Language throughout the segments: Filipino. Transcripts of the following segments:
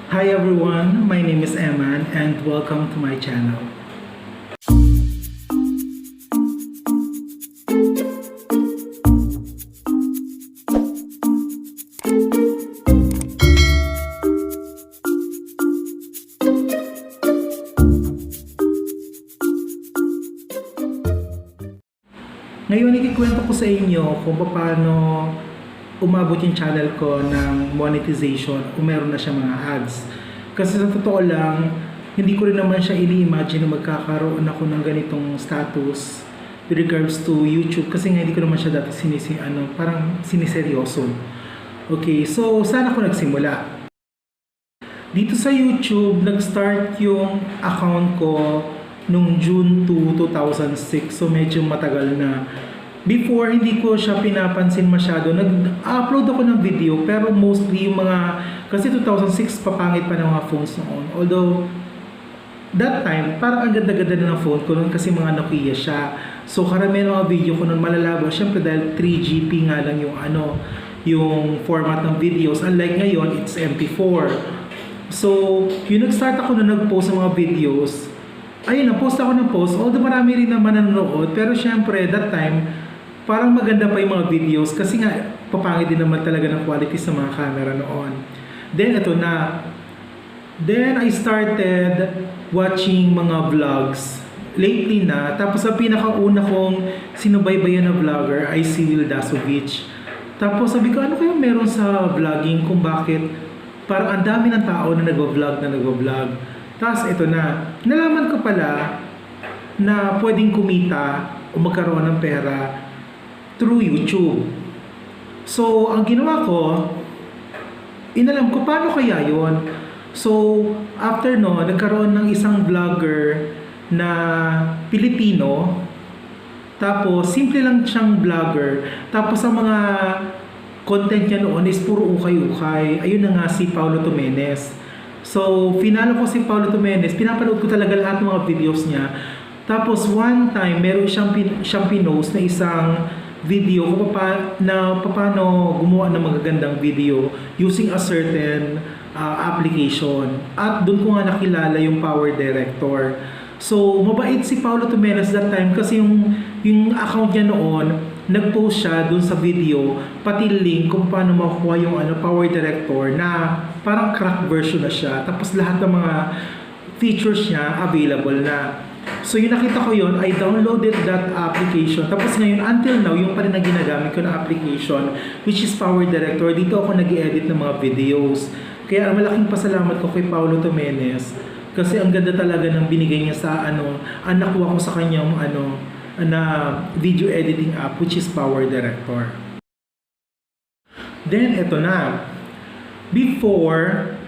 Hi everyone, my name is Eman and welcome to my channel. Ngayon, ikikwento ko sa inyo kung paano umabot yung channel ko ng monetization o meron na siya mga ads. Kasi sa totoo lang, hindi ko rin naman siya ini-imagine na magkakaroon ako ng ganitong status with regards to YouTube kasi nga hindi ko naman siya dati parang siniseryoso. Okay, so saan ako nagsimula? Dito sa YouTube, nag-start yung account ko nung June 2, 2006. So medyo matagal na. Before, hindi ko siya pinapansin masyado. Nag-upload ako ng video pero mostly yung kasi 2006 papangit pa ng mga phones noon. Although, that time, parang ang ganda-ganda na ng phone ko noon kasi mga Nokia siya. So karamihan ng mga video ko noon malalabo. Siyempre dahil 3GP nga lang yung format ng videos. Unlike ngayon, it's MP4. So, yung nag-start ako na nag-post ng mga videos, ayun, na-post ako ng post. Although marami rin naman nanonood, pero syempre, that time, parang maganda pa yung mga videos kasi nga, papangit din naman talaga ng quality sa mga camera noon. Then, ito na. Then, I started watching mga vlogs. Lately na. Tapos, ang pinakauna kong sinubaybayan na vlogger ay si Will Dasovich. Tapos, sabi ko, ano kaya meron sa vlogging kung bakit parang ang dami ng tao na nagwa-vlog. Tapos ito na, nalaman ko pala na pwedeng kumita o magkaroon ng pera through YouTube. So, ang ginawa ko, inalam ko paano kaya yon. So, after no, nagkaroon ng isang vlogger na Pilipino. Tapos, simple lang siyang vlogger. Tapos, ang mga content niya noon is puro ukay-ukay. Ayun na nga si Paulo Tomenes. So, finalo ko si Paulo Tomenes. Pinapanood ko talaga lahat ng mga videos niya. Tapos, one time, meron siyang pinost na isang video kung paano gumawa ng magagandang video using a certain application. At doon ko nga nakilala yung Power Director. So, mabait si Paulo Tomenes that time kasi yung account niya noon, nag-post siya dun sa video, pati link kung paano makukuha yung Power Director na parang crack version na siya. Tapos lahat ng mga features niya available na. So yung nakita ko yun, I downloaded that application. Tapos ngayon, until now, yung pa rin na ginagamit ko na application, which is Power Director. Dito ako nag-edit ng mga videos. Kaya malaking pasalamat ko kay Paulo Tomenes kasi ang ganda talaga ng binigay niya sa nakuha ko sa kanyang na video editing app which is Power Director. Then, eto na. Before,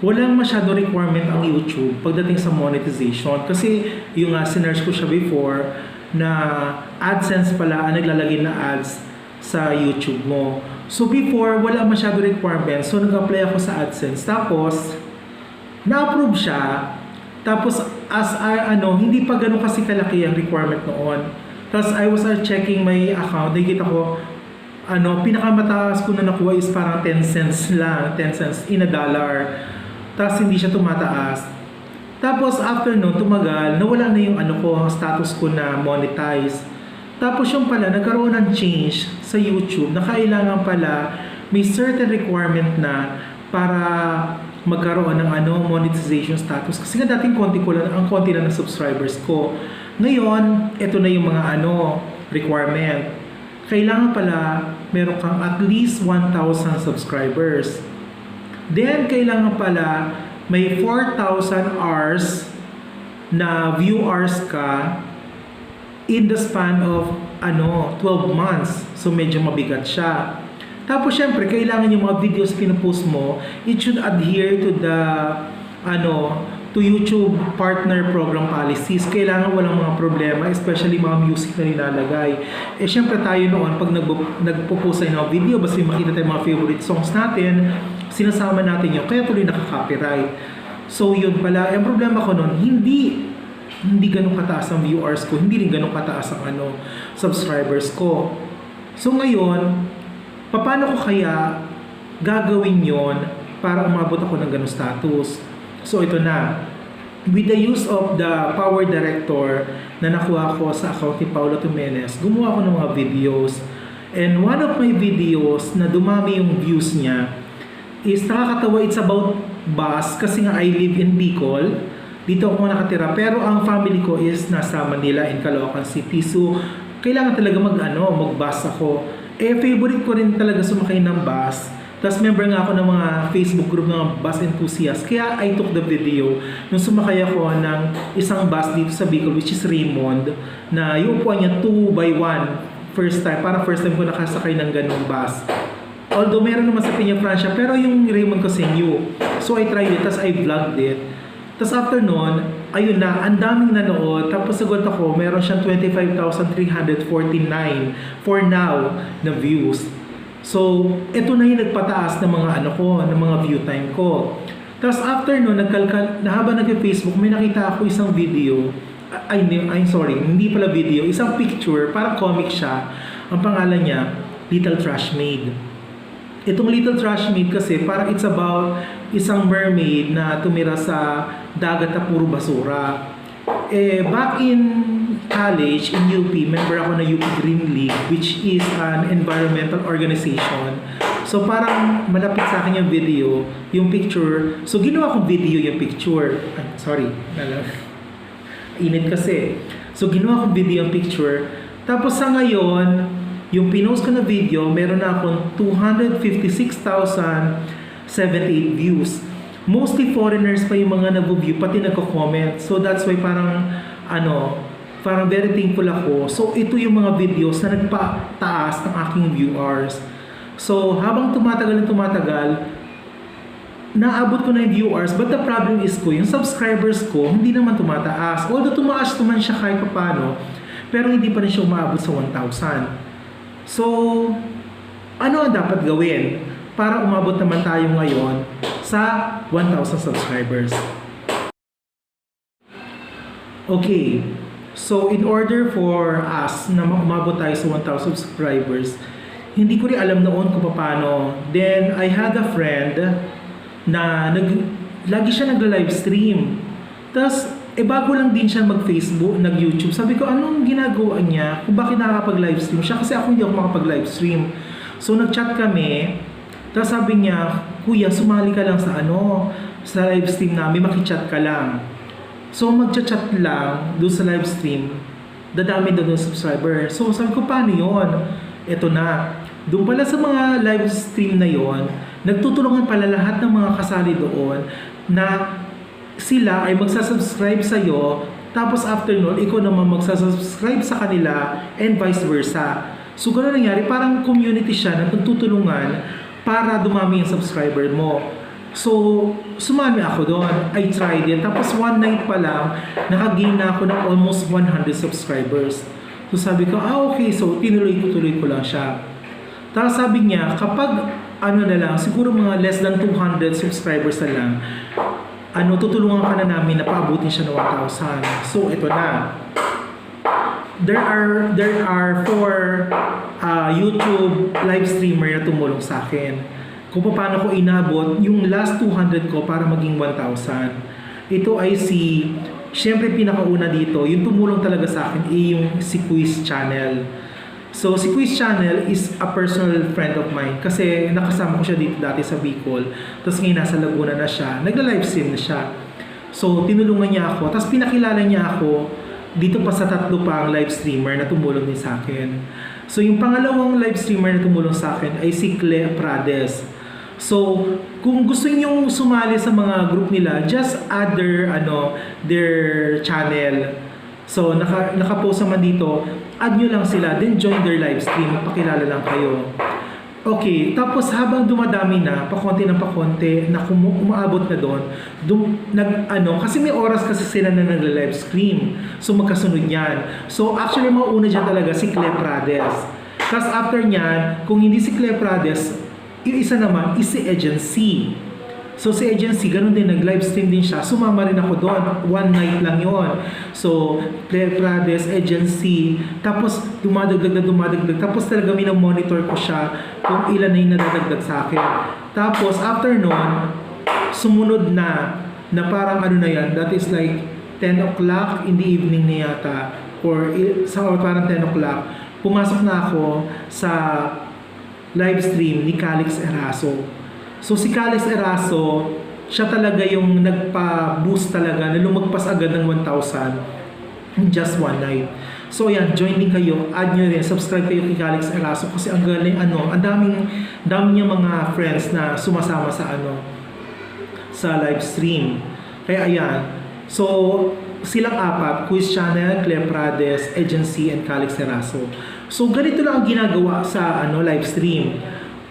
walang masyado requirement ang YouTube pagdating sa monetization. Kasi yung sinerge ko siya before na AdSense pala ang naglalagay na ads sa YouTube mo. So before, wala masyado requirement. So nag-apply ako sa AdSense. Tapos, na-approve siya. Tapos, hindi pa ganun kasi kalaki ang requirement noon. Tapos, I was checking my account. Nakikita ko, pinakamataas ko na nakuha is parang 10 cents lang. 10 cents in a dollar. Tapos, hindi siya tumataas. Tapos, after no, tumagal, nawala na yung status ko na monetize. Tapos, yung pala, nagkaroon ng change sa YouTube na kailangan pala may certain requirement na para magkaroon ng monetization status. Kasi nga dating konti lang ng subscribers ko. Ngayon, ito na yung mga requirement. Kailangan pala meron kang at least 1,000 subscribers. Then, kailangan pala may 4,000 hours na view hours ka in the span of 12 months. So, medyo mabigat siya. Tapos, syempre, kailangan yung mga videos pinupost mo, it should adhere to the, to YouTube partner program policies. Kailangan walang mga problema, especially mga music na nilalagay. Syempre tayo noon, pag nagpo-post tayo ng video, basta makita tayo mga favorite songs natin, sinasama natin yun, kaya tuloy nakaka-copyright. So, yun pala. Ang problema ko noon, hindi ganun kataas ang viewers ko, hindi rin ganun kataas ang subscribers ko. So, ngayon, paano ko kaya gagawin yon para umabot ako ng ganung status. So ito na, with the use of the Power Director na nakuha ko sa account ni Paolo Tumenes, gumawa ako ng mga videos. And one of my videos na dumami yung views niya is nakakatawa. It's about bus kasi nga I live in Bicol. Dito ako nakatira pero ang family ko is nasa Manila in Caloocan City. So kailangan talaga mag-bus ako. Favorite ko rin talaga sumakay ng bus. Tapos member nga ako ng mga Facebook group ng bus enthusiast. Kaya I took the video nung sumakay ako ng isang bus dito sa Bicol, which is Raymond, na yung upuan niya 2x1. First time ko nakasakay ng ganung bus. Although meron naman sa Peña Francia, pero yung Raymond kasi new. So I tried it, tapos I vlogged it. Tapos after nun, ayun na, ang daming nanood. Tapos sagot ako, meron siyang 25,349 for now na views. So, ito na yung nagpataas ng mga ng mga view time ko. Tapos after nun, habang nag-Facebook, may nakita ako isang video. Hindi pala video, isang picture, parang comic siya. Ang pangalan niya, Little Trash Maid. Itong Little Trash Maid kasi parang it's about isang mermaid na tumira sa dagat na puro basura. Back in college, in UP, member ako na UP Green League, which is an environmental organization. So parang malapit sa akin yung video, yung picture. So ginawa kong video yung picture. Init kasi. So, ginawa kong video ang picture. Tapos sa ngayon, yung pinost ko na video, meron na akong 256,078 views. Mostly foreigners pa yung mga nag-view, pati nagko-comment. So, that's why parang very thankful ako. So, ito yung mga videos na nagpataas ng aking viewers. So, habang tumatagal, naabot ko na yung viewers, but the problem is yung subscribers ko, hindi naman tumataas. Although tumaas naman siya kahit paano, pero hindi pa rin siya umaabot sa 1,000. So, ano ang dapat gawin para umabot naman tayo ngayon sa 1,000 subscribers? Okay, so in order for us na umabot tayo sa 1,000 subscribers, hindi ko rin alam noon kung paano. Then, I had a friend na lagi siya nagla-live stream. Tapos, bago lang din siya mag-Facebook, nag-YouTube. Sabi ko, anong ginagawa niya? Kung bakit nakakapag-live stream siya? Kasi ako hindi ako makapag-live stream. So, nag-chat kami. Tapos sabi niya, Kuya, sumali ka lang sa sa live stream namin, makichat ka lang. So, mag-chat lang doon sa live stream. Dadami doon ng subscriber. So, sabi ko, paano yun? Ito na. Doon pala sa mga live stream na yon, nagtutulungan pala lahat ng mga kasali doon na sila ay magsasubscribe sa'yo, tapos after nun, ikaw naman magsasubscribe sa kanila and vice versa. So, gano'n nangyari, parang community siya na nagtutulungan para dumami yung subscriber mo. So, sumami ako doon. I tried it. Tapos one night pa lang, nakagain na ako ng almost 100 subscribers. So, sabi ko, okay. So, tinuloy ko lang siya. Tapos sabi niya, kapag siguro mga less than 200 subscribers na lang, tutulungan ka na namin na paabutin siya ng 1,000. So, ito na. There are 4 YouTube live streamer na tumulong sa akin. Kung paano ko inabot yung last 200 ko para maging 1,000. Ito ay syempre pinakauna dito, yung tumulong talaga sa akin ay yung si Quiz Channel. So, si Quiz Channel is a personal friend of mine kasi nakasama ko siya dito dati sa Bicol. Tapos ngayon nasa Laguna na siya. Nagla-livestream na siya. So, tinulungan niya ako. Tapos pinakilala niya ako dito pa sa 3 pang live streamer na tumulong din sa akin. So, yung pangalawang live streamer na tumulong sa akin ay si Clea Prades. So, kung gusto niyo sumali sa mga group nila, just add their channel. So, naka-post naman dito, add nyo lang sila, then join their live stream, pakilala lang kayo. Okay, tapos habang dumadami na, pakonti na umaabot na doon, kasi may oras kasi sila na nagla-live stream. So, magkasunod yan. So, actually, mauna dyan talaga si Clea Prades. Tapos after niyan, kung hindi si Clea Prades, yung isa naman is si Agency. So, si Agency, ganun din, nag-live stream din siya. Sumama rin ako doon. One night lang yon. So, Clea Prades, Agency, tapos dumadagdag. Tapos talaga minamonitor ko siya kung ilan na yung nadadagdag sa akin. Tapos, after nun, sumunod na parang ano na yan, that is like 10 o'clock in the evening na yata, or parang 10 o'clock, pumasok na ako sa live stream ni Calix Eraso. So si Calix Eraso, siya talaga yung nagpa-boost talaga na lumagpas agad ng 1,000 in just one night. So yan, join din kayo, add nyo rin, subscribe kayo kay Calix Eraso kasi ang galing, ang daming niya mga friends na sumasama sa live stream. Kaya ayan, so silang apat, Quiz Channel, Clem Prades, Agency, and Calix Eraso. So ganito lang ang ginagawa sa live stream.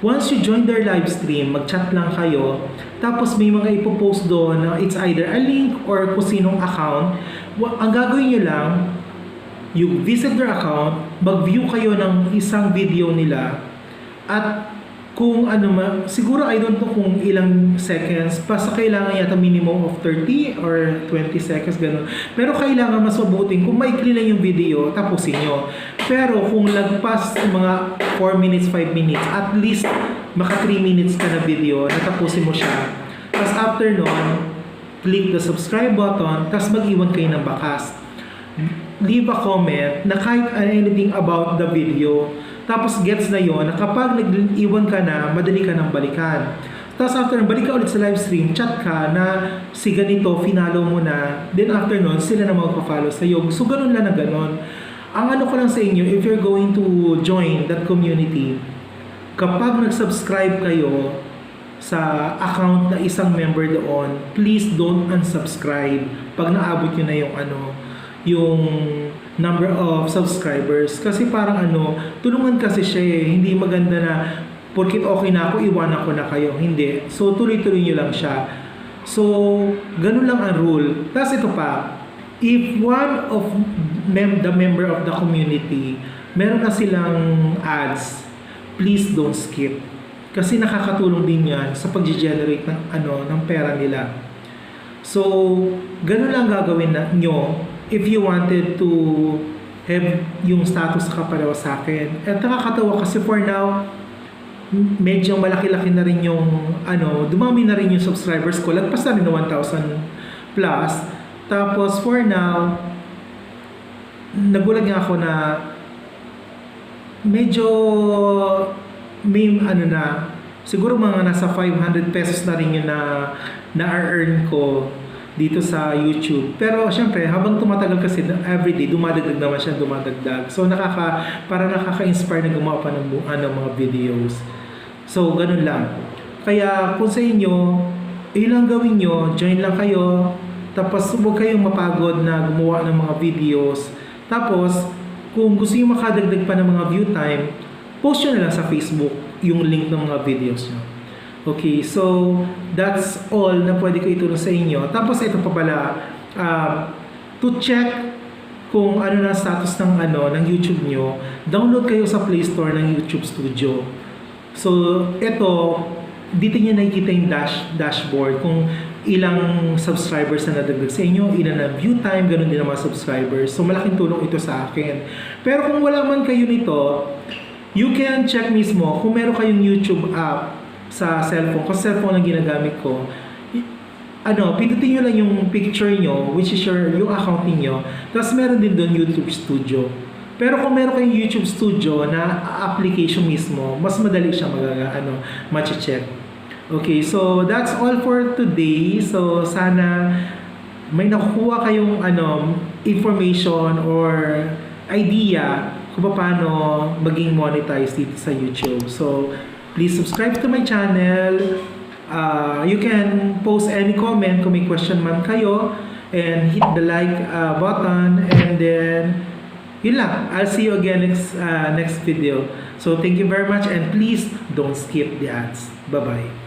Once you join their live stream, mag-chat lang kayo, tapos may mga ipopost doon na it's either a link or kung sinong account. Ang gagawin nyo lang, you visit their account, mag-view kayo ng isang video nila, at kung siguro I don't know kung ilang seconds, basta kailangan yata minimum of 30 or 20 seconds, ganun. Pero kailangan mas mabuting, kung maikli lang yung video, tapusin nyo. Pero kung lagpas mga 4 minutes, 5 minutes, at least maka 3 minutes ka na video, natapusin mo siya. Tapos after nun, click the subscribe button, tapos mag-iwan kayo ng bakas. Leave a comment na kahit anything about the video. Tapos gets na yon na kapag nag-iwan ka na, madali ka nang balikan. Tapos after, balik ka ulit sa live stream, chat ka na si ganito, finalo mo na. Then after nun, sila na magpa-follow sa'yo. So ganun lang na ganun. Ang ko lang sa inyo, if you're going to join that community, kapag nag-subscribe kayo sa account na isang member doon, please don't unsubscribe pag naabot nyo na yung number of subscribers. Kasi parang tulungan kasi siya hindi maganda na porkit okay na ako, iwanan ko na kayo. Hindi. So tuloy-tuloy nyo lang siya. So ganun lang ang rule. Tapos ito pa, if one of the member of the community meron na silang ads, please don't skip. Kasi nakakatulong din yan sa pag-generate ng pera nila. So ganun lang gagawin nyo if you wanted to have yung status kapareho sa akin. At nakakatawa kasi for now, medyo malaki-laki na rin yung dumami na rin yung subscribers ko. Lagpas na rin na 1,000 plus. Tapos for now, nagulat nga ako na medyo may siguro mga nasa 500 pesos na rin yun na-earn ko dito sa YouTube. Pero syempre, habang tumatagal kasi everyday, dumadagdag naman siya, dumadagdag. So para nakaka-inspire na gumawa pa ng mga videos. So ganun lang. Kaya kung sa inyo, ilang gawin nyo, join lang kayo. Tapos huwag kayong mapagod na gumawa ng mga videos. Tapos kung gusto nyo makadagdag pa ng mga view time, post nyo na lang sa Facebook yung link ng mga videos nyo. Okay, so that's all na pwede ko itulong sa inyo. Tapos ito pa pala, to check kung na status ng YouTube nyo, download kayo sa Play Store ng YouTube Studio. So ito, dito nyo nakikita yung dashboard kung ilang subscribers na nadagdag sa inyo, ilan na view time, ganun din ang mga subscribers. So malaking tulong ito sa akin. Pero kung wala man kayo nito, you can check mismo kung meron kayong YouTube app sa cellphone. Kasi cellphone ang ginagamit ko. Pindutin nyo lang yung picture nyo, which is yung account niyo. Tapos meron din doon YouTube Studio. Pero kung meron kayong YouTube Studio na application mismo, mas madali siya ma-check. Okay, so that's all for today. So sana may nakukuha kayong information or idea kung paano maging monetize dito sa YouTube. So please subscribe to my channel. You can post any comment kung may question man kayo, and hit the like button, and then yun lang. I'll see you again next video. So thank you very much, and please don't skip the ads. Bye-bye.